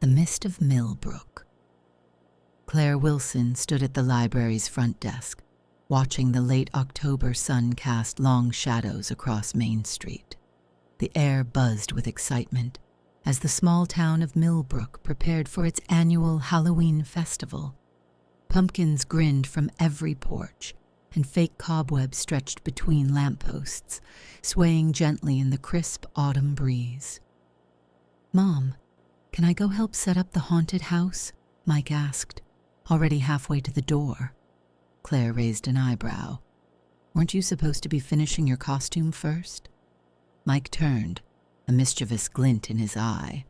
The Mist of Millbrook. Claire Wilson stood at the library's front desk, watching the late October sun cast long shadows across Main Street. The air buzzed with excitement as the small town of Millbrook prepared for its annual Halloween festival. Pumpkins grinned from every porch, and fake cobwebs stretched between lampposts, swaying gently in the crisp autumn breeze. "Mom, can I go help set up the haunted house?" Mike asked, already halfway to the door. Claire raised an eyebrow. "Weren't you supposed to be finishing your costume first?" Mike turned, a mischievous glint in his eye.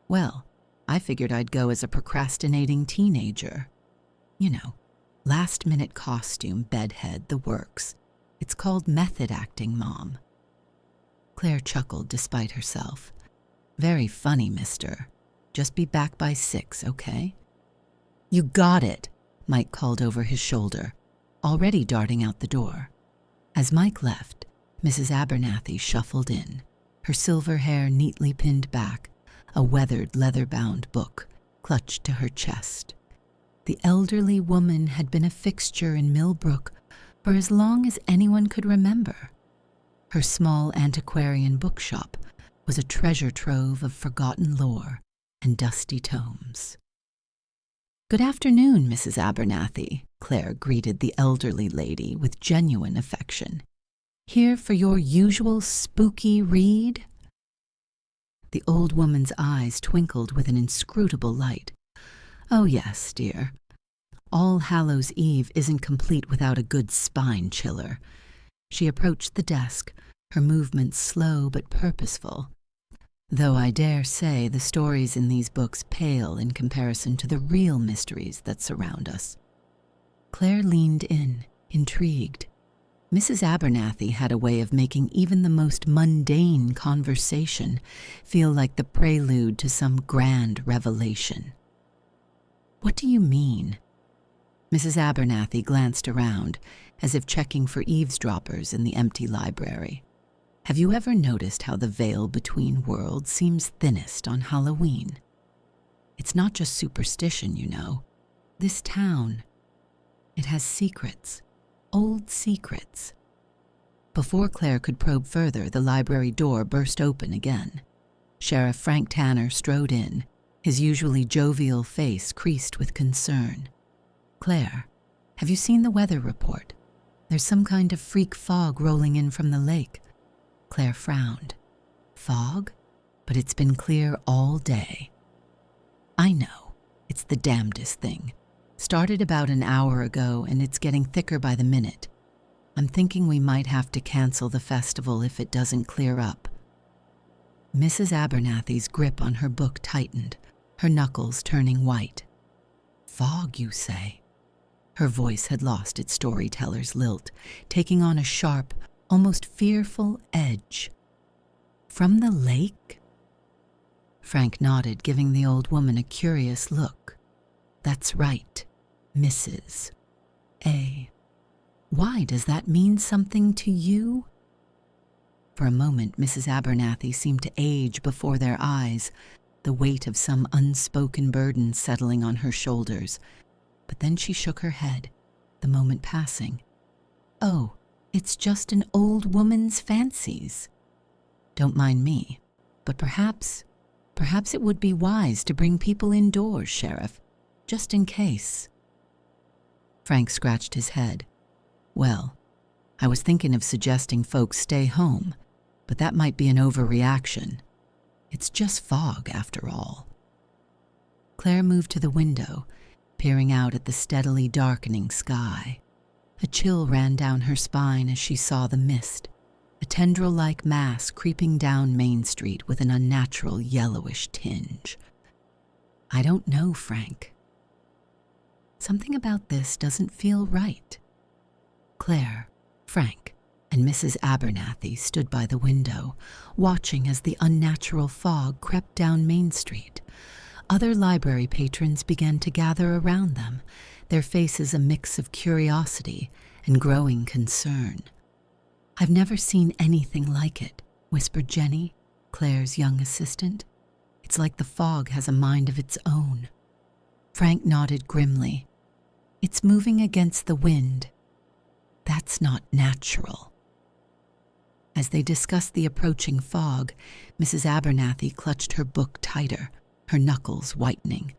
"Well, I figured I'd go as a procrastinating teenager. You know, last-minute costume, bedhead, the works. It's called method acting, Mom." Claire chuckled despite herself. "Very funny, mister. Just be back by 6, okay?" "You got it," Mike called over his shoulder, already darting out the door. As Mike left, Mrs. Abernathy shuffled in, her silver hair neatly pinned back, a weathered leather-bound book clutched to her chest. The elderly woman had been a fixture in Millbrook for as long as anyone could remember. Her small antiquarian bookshop was a treasure trove of forgotten lore and dusty tomes. "Good afternoon, Mrs. Abernathy," Claire greeted the elderly lady with genuine affection. "Here for your usual spooky read?" The old woman's eyes twinkled with an inscrutable light. "Oh yes, dear. All Hallows' Eve isn't complete without a good spine chiller." She approached the desk, her movements slow but purposeful. "Though I dare say the stories in these books pale in comparison to the real mysteries that surround us." Claire leaned in, intrigued. Mrs. Abernathy had a way of making even the most mundane conversation feel like the prelude to some grand revelation. "What do you mean?" Mrs. Abernathy glanced around, as if checking for eavesdroppers in the empty library. "Have you ever noticed how the veil between worlds seems thinnest on Halloween? It's not just superstition, you know. This town, it has secrets, old secrets." Before Claire could probe further, the library door burst open again. Sheriff Frank Tanner strode in, his usually jovial face creased with concern. "Claire, have you seen the weather report? There's some kind of freak fog rolling in from the lake." Claire frowned. "Fog? But it's been clear all day." "I know. It's the damnedest thing. Started about an hour ago, and it's getting thicker by the minute. I'm thinking we might have to cancel the festival if it doesn't clear up." Mrs. Abernathy's grip on her book tightened, her knuckles turning white. "Fog, you say?" Her voice had lost its storyteller's lilt, taking on a sharp, almost fearful edge. "From the lake?" Frank nodded, giving the old woman a curious look. "That's right, Mrs. A. Why does that mean something to you?" For a moment, Mrs. Abernathy seemed to age before their eyes, the weight of some unspoken burden settling on her shoulders. But then she shook her head, the moment passing. "Oh, it's just an old woman's fancies. Don't mind me, but perhaps it would be wise to bring people indoors, Sheriff, just in case." Frank scratched his head. "Well, I was thinking of suggesting folks stay home, but that might be an overreaction. It's just fog, after all." Claire moved to the window, peering out at the steadily darkening sky. A chill ran down her spine as she saw the mist, a tendril-like mass creeping down Main Street with an unnatural yellowish tinge. "I don't know, Frank. Something about this doesn't feel right." Claire, Frank, and Mrs. Abernathy stood by the window, watching as the unnatural fog crept down Main Street. Other library patrons began to gather around them, their faces a mix of curiosity and growing concern. "I've never seen anything like it," whispered Jenny, Claire's young assistant. It's like the fog has a mind of its own. Frank nodded grimly. It's moving against the wind. That's not natural. As they discussed the approaching fog, Mrs. Abernathy clutched her book tighter, her knuckles whitening.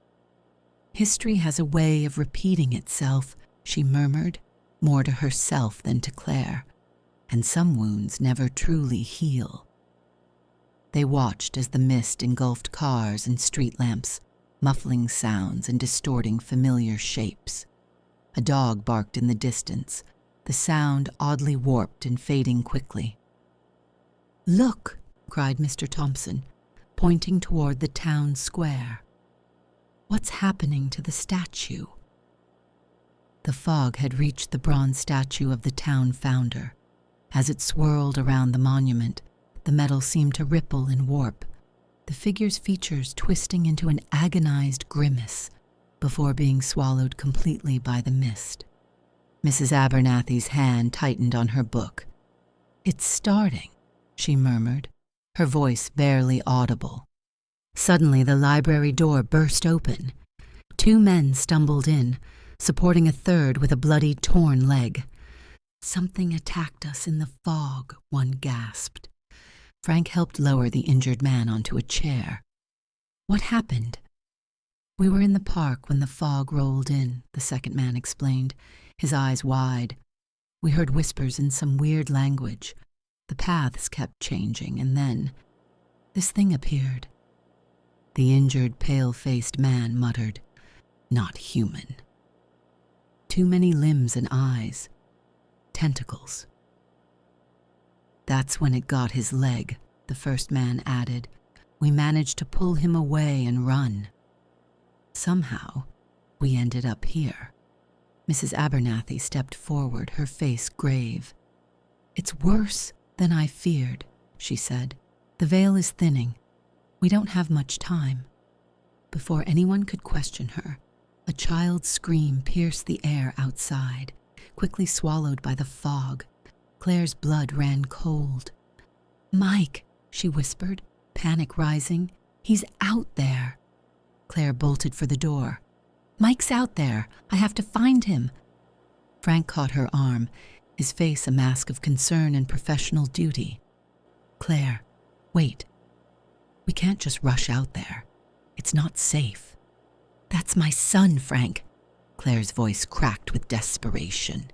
History has a way of repeating itself, she murmured, more to herself than to Claire, and some wounds never truly heal. They watched as the mist engulfed cars and street lamps, muffling sounds and distorting familiar shapes. A dog barked in the distance, the sound oddly warped and fading quickly. "Look!" cried Mr. Thompson, pointing toward the town square. "What's happening to the statue?" The fog had reached the bronze statue of the town founder. As it swirled around the monument, the metal seemed to ripple and warp, the figure's features twisting into an agonized grimace before being swallowed completely by the mist. Mrs. Abernathy's hand tightened on her book. "It's starting," she murmured, her voice barely audible. Suddenly the library door burst open. 2 men stumbled in, supporting a third with a bloody, torn leg. "Something attacked us in the fog," one gasped. Frank helped lower the injured man onto a chair. "What happened?" "We were in the park when the fog rolled in," the second man explained, his eyes wide. "We heard whispers in some weird language. The paths kept changing, and then this thing appeared." The injured, pale-faced man muttered, "Not human." "Too many limbs and eyes. Tentacles." "That's when it got his leg," the first man added. "We managed to pull him away and run. Somehow, we ended up here." Mrs. Abernathy stepped forward, her face grave. "It's worse than I feared," she said. "The veil is thinning. We don't have much time." Before anyone could question her, a child's scream pierced the air outside, quickly swallowed by the fog. Claire's blood ran cold. "Mike," she whispered, panic rising. "He's out there." Claire bolted for the door. "Mike's out there. I have to find him." Frank caught her arm, his face a mask of concern and professional duty. "Claire, wait. We can't just rush out there. It's not safe." "That's my son, Frank." Claire's voice cracked with desperation.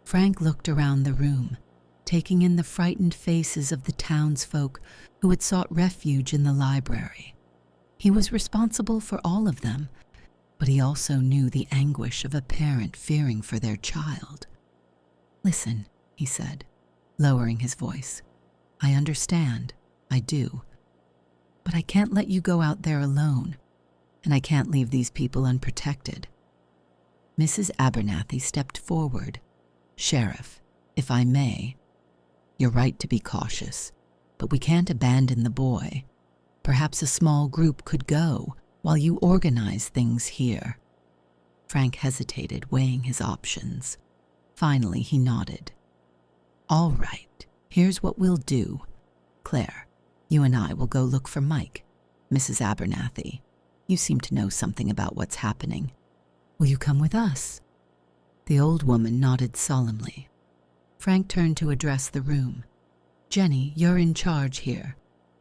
Frank looked around the room, taking in the frightened faces of the townsfolk who had sought refuge in the library. He was responsible for all of them, but he also knew the anguish of a parent fearing for their child. "Listen," he said, lowering his voice. "I understand. I do. But I can't let you go out there alone, and I can't leave these people unprotected." Mrs. Abernathy stepped forward. "Sheriff, if I may, you're right to be cautious, but we can't abandon the boy. Perhaps a small group could go while you organize things here." Frank hesitated, weighing his options. Finally, he nodded. "All right, here's what we'll do. Claire, you and I will go look for Mike. Mrs. Abernathy, you seem to know something about what's happening. Will you come with us?" The old woman nodded solemnly. Frank turned to address the room. "Jenny, you're in charge here.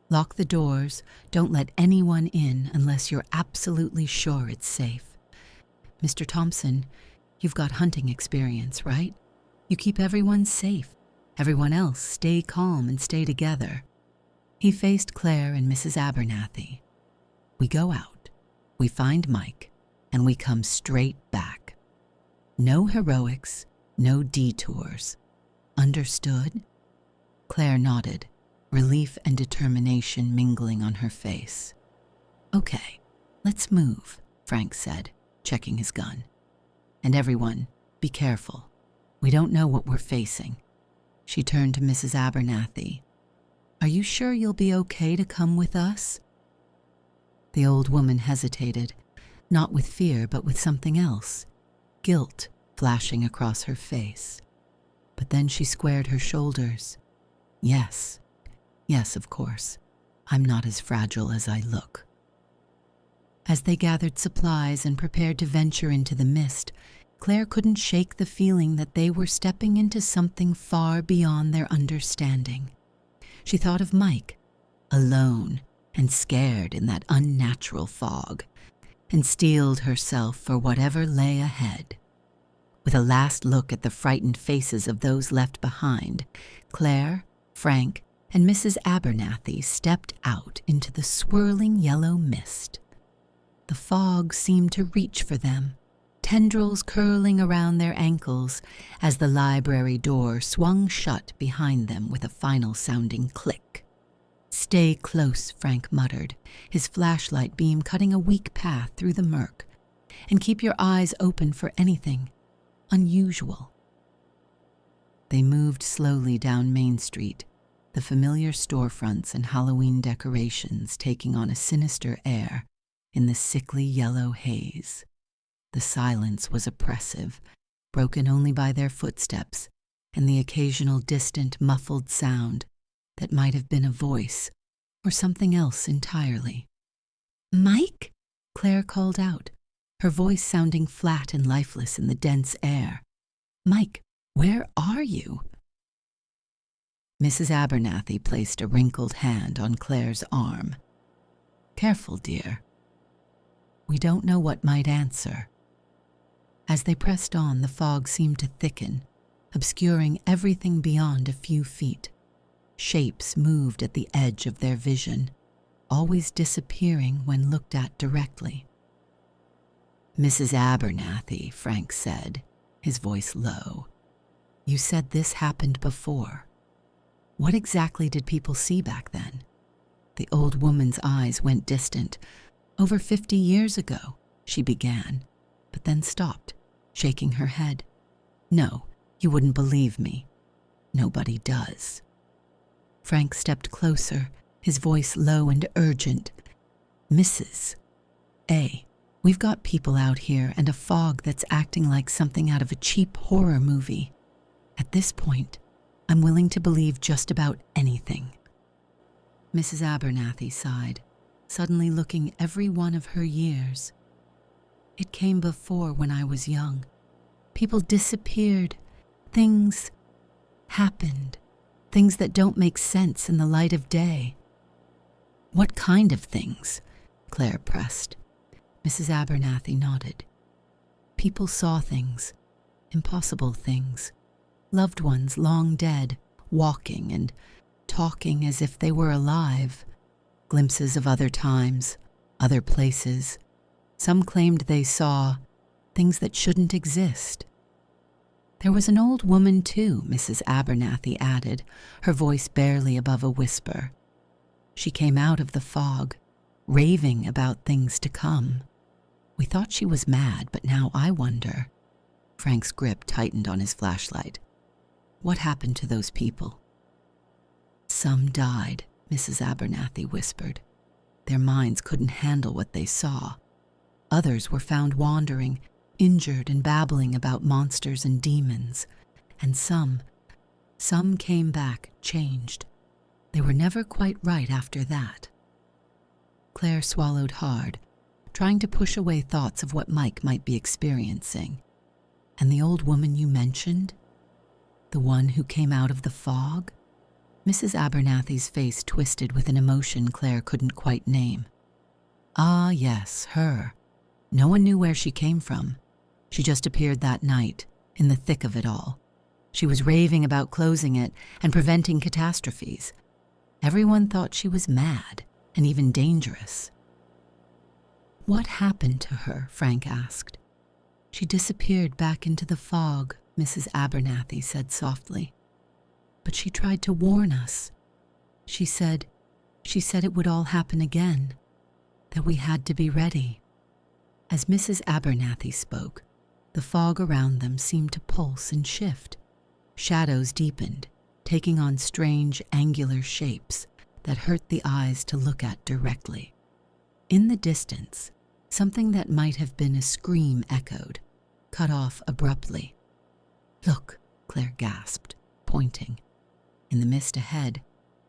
Lock the doors. Don't let anyone in unless you're absolutely sure it's safe. Mr. Thompson, you've got hunting experience, right? You keep everyone safe. Everyone else stay calm and stay together." He faced Claire and Mrs. Abernathy. "We go out, we find Mike, and we come straight back. No heroics, no detours. Understood?" Claire nodded, relief and determination mingling on her face. "Okay, let's move," Frank said, checking his gun. "And everyone, be careful. We don't know what we're facing." She turned to Mrs. Abernathy. "Are you sure you'll be okay to come with us?" The old woman hesitated, not with fear but with something else, guilt flashing across her face. But then she squared her shoulders. Yes, of course. I'm not as fragile as I look." As they gathered supplies and prepared to venture into the mist, Claire couldn't shake the feeling that they were stepping into something far beyond their understanding. She thought of Mike, alone and scared in that unnatural fog, and steeled herself for whatever lay ahead. With a last look at the frightened faces of those left behind, Claire, Frank, and Mrs. Abernathy stepped out into the swirling yellow mist. The fog seemed to reach for them, tendrils curling around their ankles as the library door swung shut behind them with a final sounding click. "Stay close," Frank muttered, his flashlight beam cutting a weak path through the murk. "And keep your eyes open for anything unusual." They moved slowly down Main Street, the familiar storefronts and Halloween decorations taking on a sinister air in the sickly yellow haze. The silence was oppressive, broken only by their footsteps and the occasional distant, muffled sound that might have been a voice or something else entirely. "Mike?" Claire called out, her voice sounding flat and lifeless in the dense air. "Mike, where are you?" Mrs. Abernathy placed a wrinkled hand on Claire's arm. "Careful, dear. We don't know what might answer." As they pressed on, the fog seemed to thicken, obscuring everything beyond a few feet. Shapes moved at the edge of their vision, always disappearing when looked at directly. "Mrs. Abernathy," Frank said, his voice low, "you said this happened before. What exactly did people see back then?" The old woman's eyes went distant. "Over 50 years ago," she began, but then stopped, shaking her head. "No, you wouldn't believe me. Nobody does." Frank stepped closer, his voice low and urgent. "Mrs. A, we've got people out here and a fog that's acting like something out of a cheap horror movie. At this point, I'm willing to believe just about anything." Mrs. Abernathy sighed, suddenly looking every one of her years. "It came before when I was young. People disappeared. Things happened. Things that don't make sense in the light of day." "What kind of things?" Claire pressed. Mrs. Abernathy nodded. "People saw things, impossible things. Loved ones long dead, walking and talking as if they were alive. Glimpses of other times, other places. Some claimed they saw things that shouldn't exist." "There was an old woman too," Mrs. Abernathy added, her voice barely above a whisper. "She came out of the fog, raving about things to come. We thought she was mad, but now I wonder." Frank's grip tightened on his flashlight. "What happened to those people?" "Some died," Mrs. Abernathy whispered. "Their minds couldn't handle what they saw. Others were found wandering, injured and babbling about monsters and demons. And some came back changed. They were never quite right after that." Claire swallowed hard, trying to push away thoughts of what Mike might be experiencing. "And the old woman you mentioned? The one who came out of the fog?" Mrs. Abernathy's face twisted with an emotion Claire couldn't quite name. "Ah, yes, her. No one knew where she came from. She just appeared that night, in the thick of it all. She was raving about closing it and preventing catastrophes. Everyone thought she was mad and even dangerous." "What happened to her?" Frank asked. "She disappeared back into the fog," Mrs. Abernathy said softly. "But she tried to warn us. She said it would all happen again, that we had to be ready." As Mrs. Abernathy spoke, the fog around them seemed to pulse and shift. Shadows deepened, taking on strange, angular shapes that hurt the eyes to look at directly. In the distance, something that might have been a scream echoed, cut off abruptly. "Look," Claire gasped, pointing. In the mist ahead,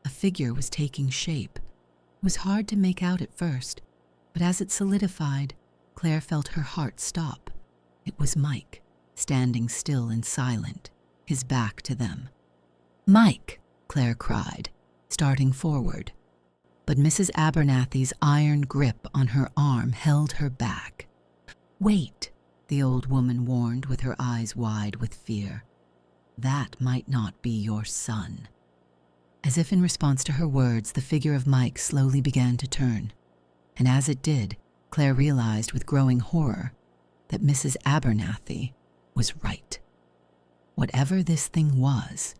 a figure was taking shape. It was hard to make out at first. But as it solidified, Claire felt her heart stop. It was Mike, standing still and silent, his back to them. "Mike!" Claire cried, starting forward. But Mrs. Abernathy's iron grip on her arm held her back. "Wait," the old woman warned with her eyes wide with fear. "That might not be your son." As if in response to her words, the figure of Mike slowly began to turn. And as it did, Claire realized with growing horror that Mrs. Abernathy was right. Whatever this thing was,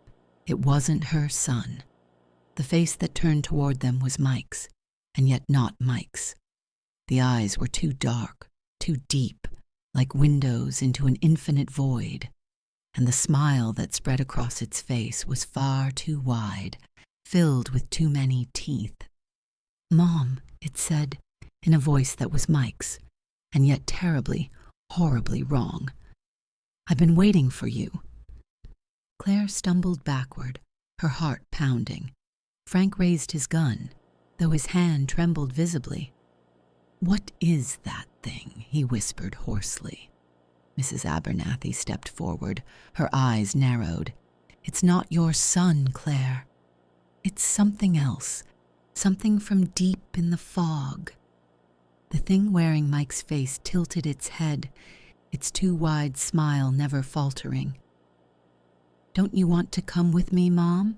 it wasn't her son. The face that turned toward them was Mike's, and yet not Mike's. The eyes were too dark, too deep, like windows into an infinite void, and the smile that spread across its face was far too wide, filled with too many teeth. "Mom," it said, in a voice that was Mike's, and yet terribly, horribly wrong. "I've been waiting for you." Claire stumbled backward, her heart pounding. Frank raised his gun, though his hand trembled visibly. "What is that thing?" he whispered hoarsely. Mrs. Abernathy stepped forward, her eyes narrowed. "It's not your son, Claire. It's something else, something from deep in the fog." The thing wearing Mike's face tilted its head, its too wide smile never faltering. "Don't you want to come with me, Mom?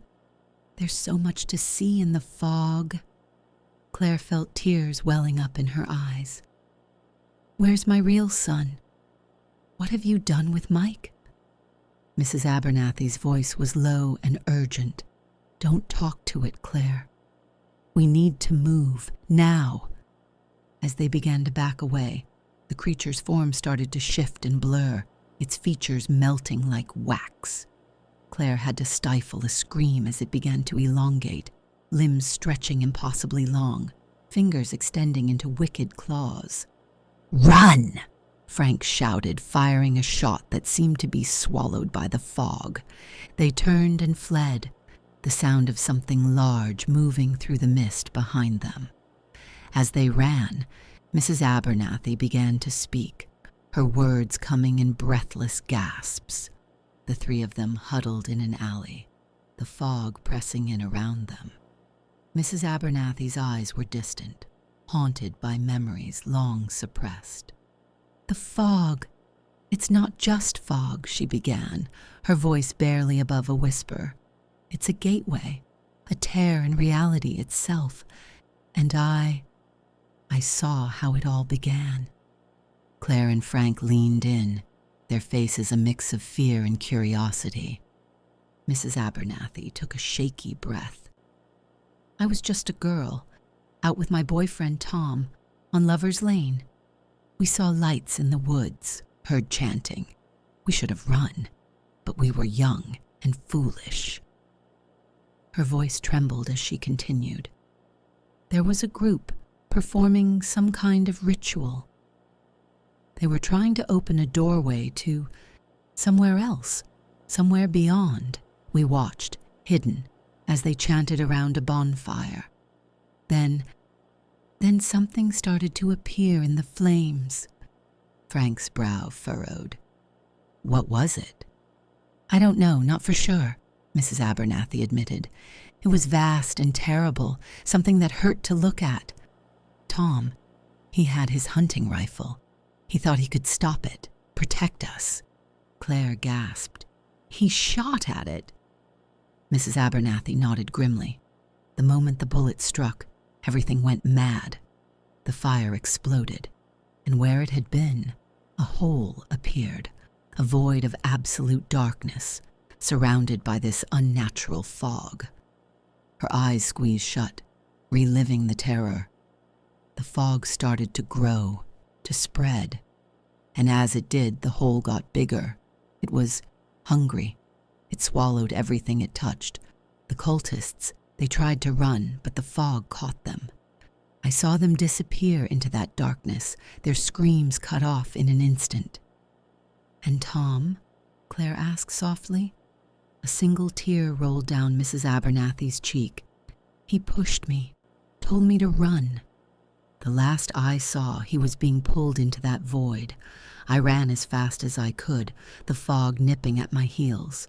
There's so much to see in the fog." Claire felt tears welling up in her eyes. "Where's my real son? What have you done with Mike?" Mrs. Abernathy's voice was low and urgent. "Don't talk to it, Claire. We need to move, now." As they began to back away, the creature's form started to shift and blur, its features melting like wax. Claire had to stifle a scream as it began to elongate, limbs stretching impossibly long, fingers extending into wicked claws. "Run!" Frank shouted, firing a shot that seemed to be swallowed by the fog. They turned and fled, the sound of something large moving through the mist behind them. As they ran, Mrs. Abernathy began to speak, her words coming in breathless gasps. The three of them huddled in an alley, the fog pressing in around them. Mrs. Abernathy's eyes were distant, haunted by memories long suppressed. "The fog. It's not just fog," she began, her voice barely above a whisper. "It's a gateway, a tear in reality itself. And I saw how it all began." Claire and Frank leaned in, their faces a mix of fear and curiosity. Mrs. Abernathy took a shaky breath. "I was just a girl, out with my boyfriend Tom, on Lover's Lane. We saw lights in the woods, heard chanting. We should have run, but we were young and foolish." Her voice trembled as she continued. "There was a group performing some kind of ritual. They were trying to open a doorway to somewhere else, somewhere beyond. We watched, hidden, as they chanted around a bonfire. Then something started to appear in the flames." Frank's brow furrowed. "What was it?" "I don't know, not for sure," Mrs. Abernathy admitted. "It was vast and terrible, something that hurt to look at. Tom, he had his hunting rifle. He thought he could stop it, protect us." Claire gasped. "He shot at it." Mrs. Abernathy nodded grimly. The moment the bullet struck, everything went mad. The fire exploded, and where it had been, a hole appeared, a void of absolute darkness, surrounded by this unnatural fog. Her eyes squeezed shut, reliving the terror. The fog started to grow, to spread, and as it did, the hole got bigger. It was hungry. It swallowed everything it touched. The cultists, they tried to run, but the fog caught them. I saw them disappear into that darkness, their screams cut off in an instant. "And Tom?" Claire asked softly. A single tear rolled down Mrs. Abernathy's cheek. "He pushed me, told me to run." The last I saw, he was being pulled into that void. I ran as fast as I could, the fog nipping at my heels.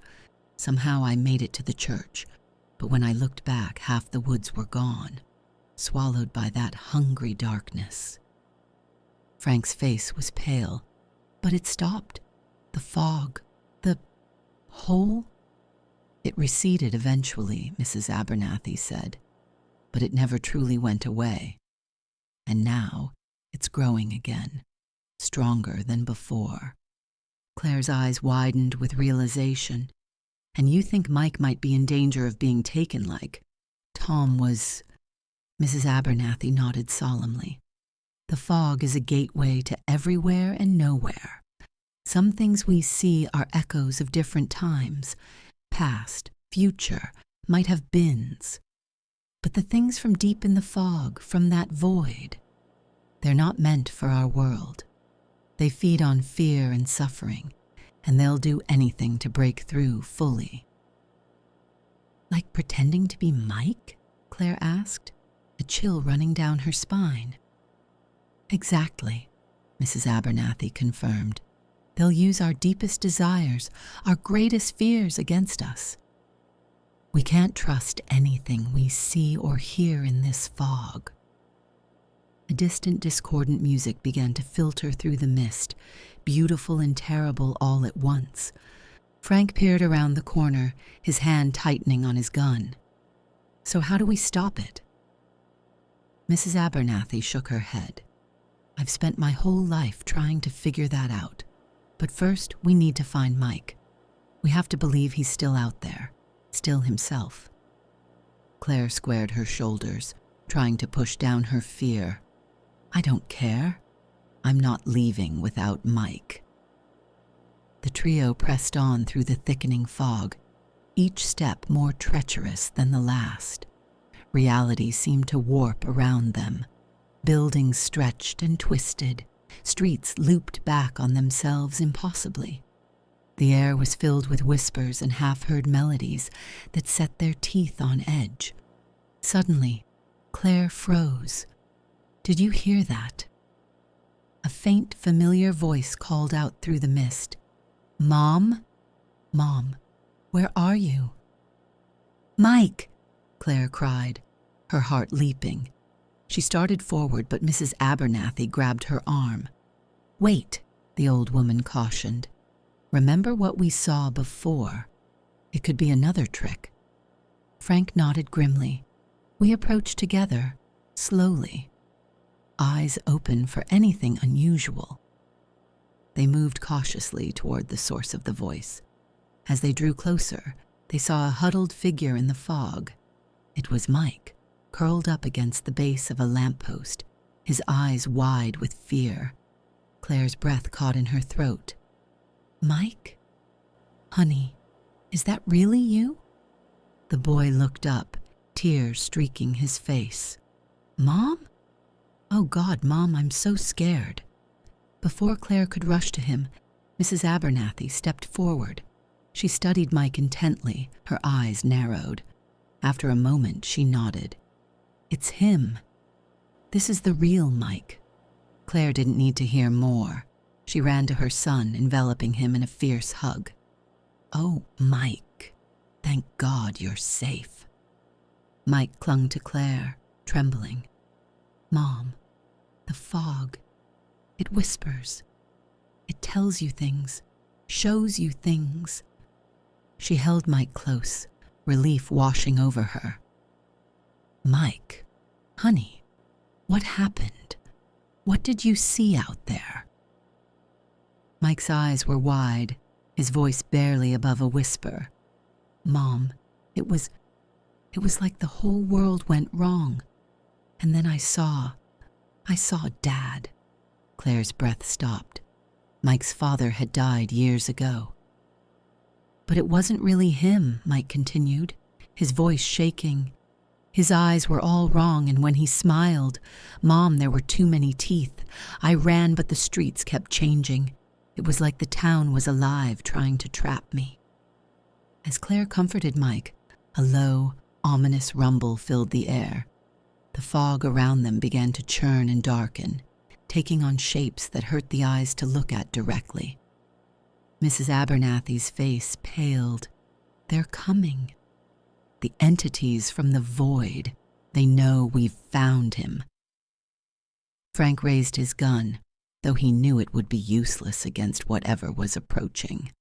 Somehow I made it to the church, but when I looked back, half the woods were gone, swallowed by that hungry darkness. Frank's face was pale, but it stopped. The fog, the hole. It receded eventually, Mrs. Abernathy said, but it never truly went away. And now it's growing again, stronger than before. Claire's eyes widened with realization. And you think Mike might be in danger of being taken like Tom was? Mrs. Abernathy nodded solemnly. The fog is a gateway to everywhere and nowhere. Some things we see are echoes of different times, past, future, might have beens. But the things from deep in the fog, from that void, they're not meant for our world. They feed on fear and suffering, and they'll do anything to break through fully. Like pretending to be Mike? Claire asked, a chill running down her spine. Exactly, Mrs. Abernathy confirmed. They'll use our deepest desires, our greatest fears against us. We can't trust anything we see or hear in this fog. A distant, discordant music began to filter through the mist, beautiful and terrible all at once. Frank peered around the corner, his hand tightening on his gun. So how do we stop it? Mrs. Abernathy shook her head. I've spent my whole life trying to figure that out. But first, we need to find Mike. We have to believe he's still out there, still himself. Claire squared her shoulders, trying to push down her fear. I don't care. I'm not leaving without Mike. The trio pressed on through the thickening fog, each step more treacherous than the last. Reality seemed to warp around them. Buildings stretched and twisted, streets looped back on themselves impossibly. The air was filled with whispers and half-heard melodies that set their teeth on edge. Suddenly, Claire froze. Did you hear that? A faint, familiar voice called out through the mist. Mom? Mom, where are you? Mike, Claire cried, her heart leaping. She started forward, but Mrs. Abernathy grabbed her arm. Wait, the old woman cautioned. Remember what we saw before. It could be another trick. Frank nodded grimly. We approached together, slowly, eyes open for anything unusual. They moved cautiously toward the source of the voice. As they drew closer, they saw a huddled figure in the fog. It was Mike, curled up against the base of a lamppost, his eyes wide with fear. Claire's breath caught in her throat. Mike? Honey, is that really you? The boy looked up, tears streaking his face. Mom? Oh God, Mom, I'm so scared. Before Claire could rush to him, Mrs. Abernathy stepped forward. She studied Mike intently, her eyes narrowed. After a moment, she nodded. It's him. This is the real Mike. Claire didn't need to hear more. She ran to her son, enveloping him in a fierce hug. Oh, Mike, thank God you're safe. Mike clung to Claire, trembling. Mom, the fog, it whispers. It tells you things, shows you things. She held Mike close, relief washing over her. Mike, honey, what happened? What did you see out there? Mike's eyes were wide, his voice barely above a whisper. Mom, it was like the whole world went wrong. And then I saw Dad. Claire's breath stopped. Mike's father had died years ago. But it wasn't really him, Mike continued, his voice shaking. His eyes were all wrong, and when he smiled, Mom, there were too many teeth. I ran, but the streets kept changing. It was like the town was alive, trying to trap me. As Claire comforted Mike, a low, ominous rumble filled the air. The fog around them began to churn and darken, taking on shapes that hurt the eyes to look at directly. Mrs. Abernathy's face paled. They're coming. The entities from the void. They know we've found him. Frank raised his gun, though he knew it would be useless against whatever was approaching.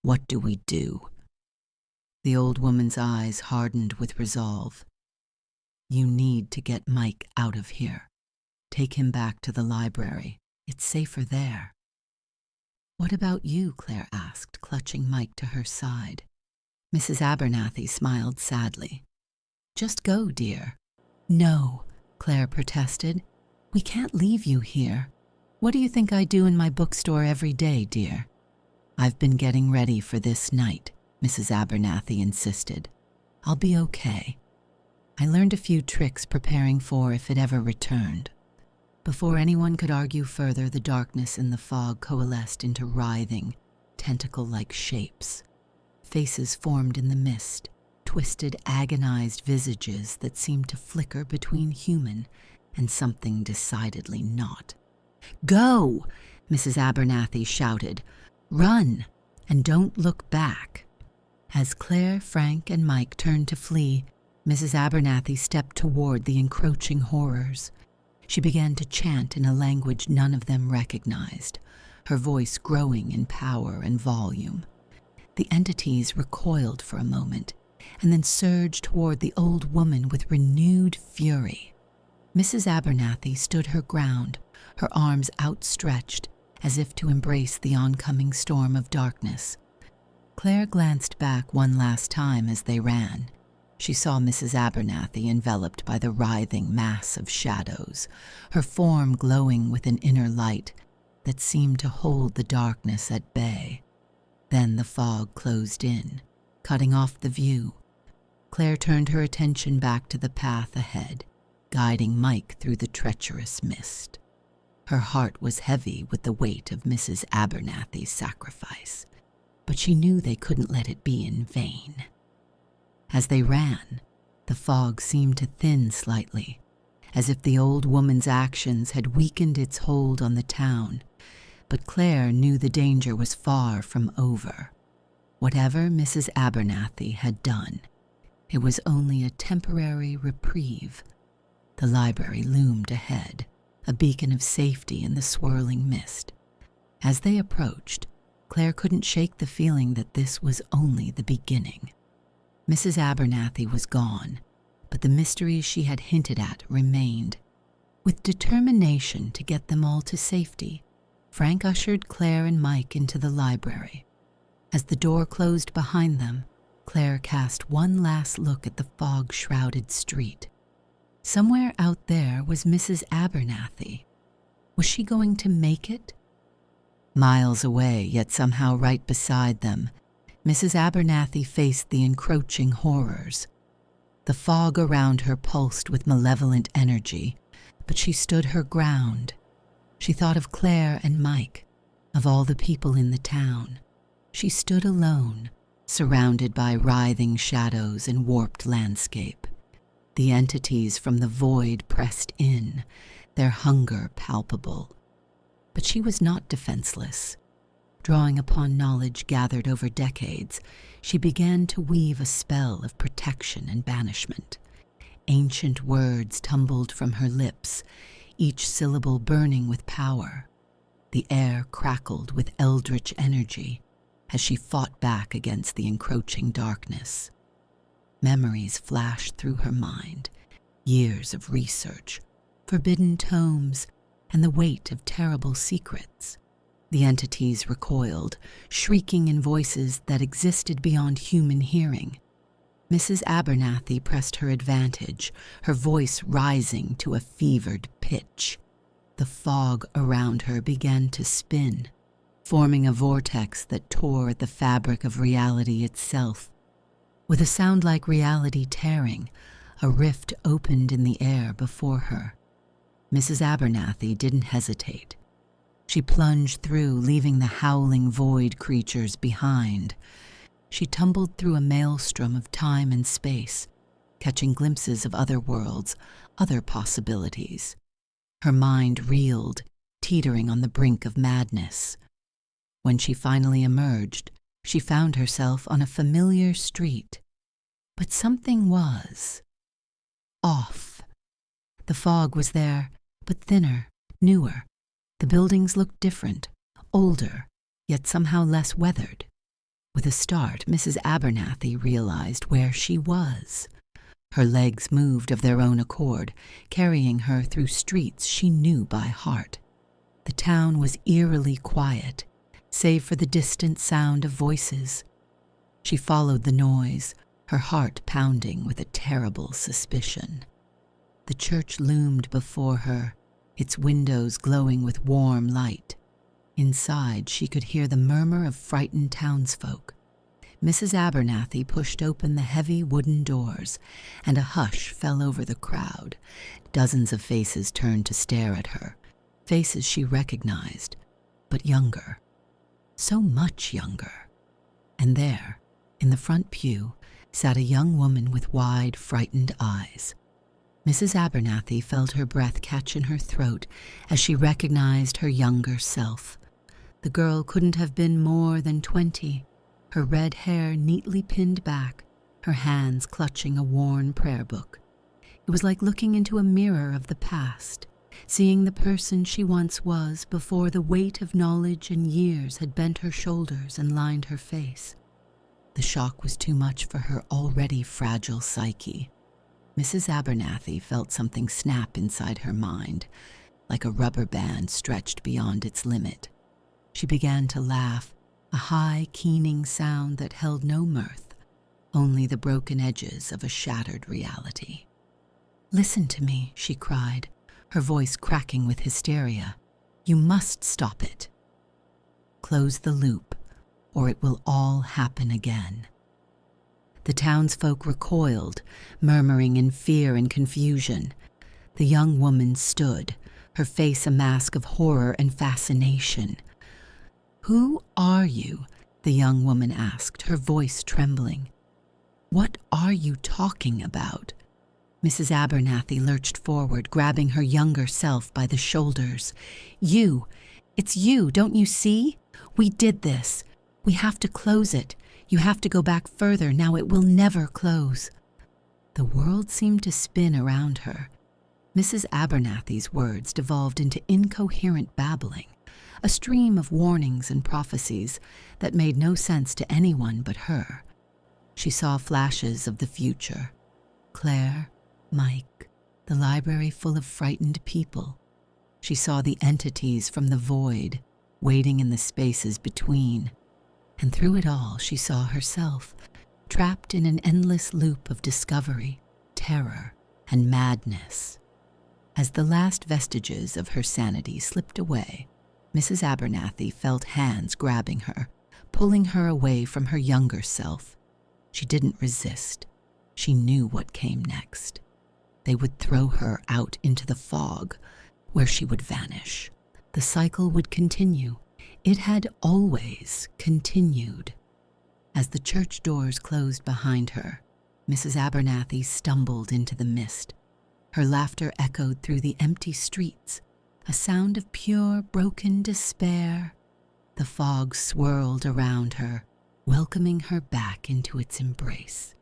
What do we do? The old woman's eyes hardened with resolve. You need to get Mike out of here. Take him back to the library. It's safer there. What about you? Claire asked, clutching Mike to her side. Mrs. Abernathy smiled sadly. Just go, dear. No, Claire protested. We can't leave you here. What do you think I do in my bookstore every day, dear? I've been getting ready for this night, Mrs. Abernathy insisted. I'll be okay. I learned a few tricks preparing for if it ever returned. Before anyone could argue further, the darkness in the fog coalesced into writhing, tentacle-like shapes. Faces formed in the mist, twisted, agonized visages that seemed to flicker between human and something decidedly not. Go! Mrs. Abernathy shouted. Run, and don't look back. As Claire, Frank, and Mike turned to flee, Mrs. Abernathy stepped toward the encroaching horrors. She began to chant in a language none of them recognized, her voice growing in power and volume. The entities recoiled for a moment, and then surged toward the old woman with renewed fury. Mrs. Abernathy stood her ground, her arms outstretched, as if to embrace the oncoming storm of darkness. Claire glanced back one last time as they ran. She saw Mrs. Abernathy enveloped by the writhing mass of shadows, her form glowing with an inner light that seemed to hold the darkness at bay. Then the fog closed in, cutting off the view. Claire turned her attention back to the path ahead, guiding Mike through the treacherous mist. Her heart was heavy with the weight of Mrs. Abernathy's sacrifice, but she knew they couldn't let it be in vain. As they ran, the fog seemed to thin slightly, as if the old woman's actions had weakened its hold on the town, but Claire knew the danger was far from over. Whatever Mrs. Abernathy had done, it was only a temporary reprieve. The library loomed ahead, a beacon of safety in the swirling mist. As they approached, Claire couldn't shake the feeling that this was only the beginning. Mrs. Abernathy was gone, but the mysteries she had hinted at remained. With determination to get them all to safety, Frank ushered Claire and Mike into the library. As the door closed behind them, Claire cast one last look at the fog-shrouded street. Somewhere out there was Mrs. Abernathy. Was she going to make it? Miles away, yet somehow right beside them, Mrs. Abernathy faced the encroaching horrors. The fog around her pulsed with malevolent energy, but she stood her ground. She thought of Claire and Mike, of all the people in the town. She stood alone, surrounded by writhing shadows and warped landscape. The entities from the void pressed in, their hunger palpable. But she was not defenseless. Drawing upon knowledge gathered over decades, she began to weave a spell of protection and banishment. Ancient words tumbled from her lips, each syllable burning with power. The air crackled with eldritch energy as she fought back against the encroaching darkness. Memories flashed through her mind, years of research, forbidden tomes, and the weight of terrible secrets. The entities recoiled, shrieking in voices that existed beyond human hearing. Mrs. Abernathy pressed her advantage, her voice rising to a fevered pitch. The fog around her began to spin, forming a vortex that tore at the fabric of reality itself. With a sound like reality tearing, a rift opened in the air before her. Mrs. Abernathy didn't hesitate. She plunged through, leaving the howling void creatures behind. She tumbled through a maelstrom of time and space, catching glimpses of other worlds, other possibilities. Her mind reeled, teetering on the brink of madness. When she finally emerged, she found herself on a familiar street. But something was off. The fog was there, but thinner, newer. The buildings looked different, older, yet somehow less weathered. With a start, Mrs. Abernathy realized where she was. Her legs moved of their own accord, carrying her through streets she knew by heart. The town was eerily quiet, save for the distant sound of voices. She followed the noise, her heart pounding with a terrible suspicion. The church loomed before her, its windows glowing with warm light. Inside, she could hear the murmur of frightened townsfolk. Mrs. Abernathy pushed open the heavy wooden doors, and a hush fell over the crowd. Dozens of faces turned to stare at her, faces she recognized, but younger. So much younger. And there, in the front pew, sat a young woman with wide, frightened eyes. Mrs. Abernathy felt her breath catch in her throat as she recognized her younger self. The girl couldn't have been more than 20, her red hair neatly pinned back, her hands clutching a worn prayer book. It was like looking into a mirror of the past, seeing the person she once was before the weight of knowledge and years had bent her shoulders and lined her face. The shock was too much for her already fragile psyche. Mrs. Abernathy felt something snap inside her mind, like a rubber band stretched beyond its limit. She began to laugh, a high, keening sound that held no mirth, only the broken edges of a shattered reality. "Listen to me," she cried, her voice cracking with hysteria. "You must stop it. Close the loop, or it will all happen again." The townsfolk recoiled, murmuring in fear and confusion. The young woman stood, her face a mask of horror and fascination. "Who are you?" the young woman asked, her voice trembling. "What are you talking about?" Mrs. Abernathy lurched forward, grabbing her younger self by the shoulders. "You! It's you, don't you see? We did this. We have to close it. You have to go back further, now it will never close." The world seemed to spin around her. Mrs. Abernathy's words devolved into incoherent babbling, a stream of warnings and prophecies that made no sense to anyone but her. She saw flashes of the future. Claire, Mike, the library full of frightened people. She saw the entities from the void, waiting in the spaces between. And through it all, she saw herself, trapped in an endless loop of discovery, terror, and madness. As the last vestiges of her sanity slipped away, Mrs. Abernathy felt hands grabbing her, pulling her away from her younger self. She didn't resist. She knew what came next. They would throw her out into the fog, where she would vanish. The cycle would continue. It had always continued. As the church doors closed behind her, Mrs. Abernathy stumbled into the mist. Her laughter echoed through the empty streets, a sound of pure, broken despair. The fog swirled around her, welcoming her back into its embrace.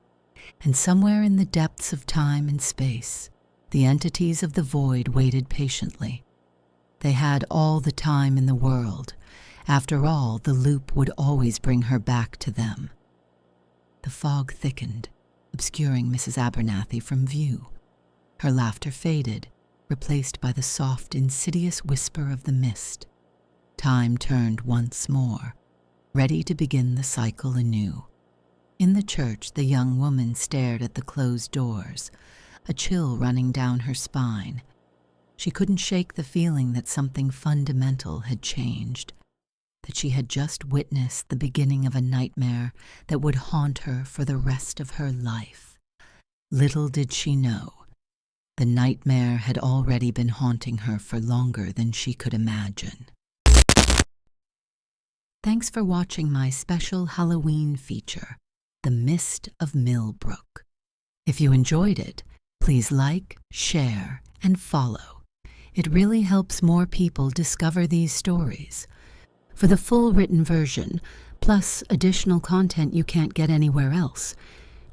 And somewhere in the depths of time and space, the entities of the void waited patiently. They had all the time in the world. After all, the loop would always bring her back to them. The fog thickened, obscuring Mrs. Abernathy from view. Her laughter faded, replaced by the soft, insidious whisper of the mist. Time turned once more, ready to begin the cycle anew. In the church, the young woman stared at the closed doors, a chill running down her spine. She couldn't shake the feeling that something fundamental had changed, that she had just witnessed the beginning of a nightmare that would haunt her for the rest of her life. Little did she know, the nightmare had already been haunting her for longer than she could imagine. Thanks for watching my special Halloween feature, The Mist of Millbrook. If you enjoyed it, please like, share, and follow. It really helps more people discover these stories. For the full written version, plus additional content you can't get anywhere else,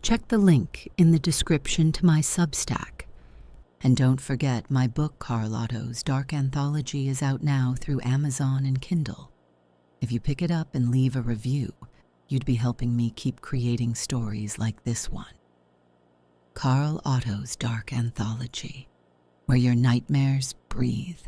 check the link in the description to my Substack. And don't forget, my book Karl Ottos' Dark Anthology is out now through Amazon and Kindle. If you pick it up and leave a review, you'd be helping me keep creating stories like this one. Karl Ottos' Dark Anthology, where your nightmares breathe.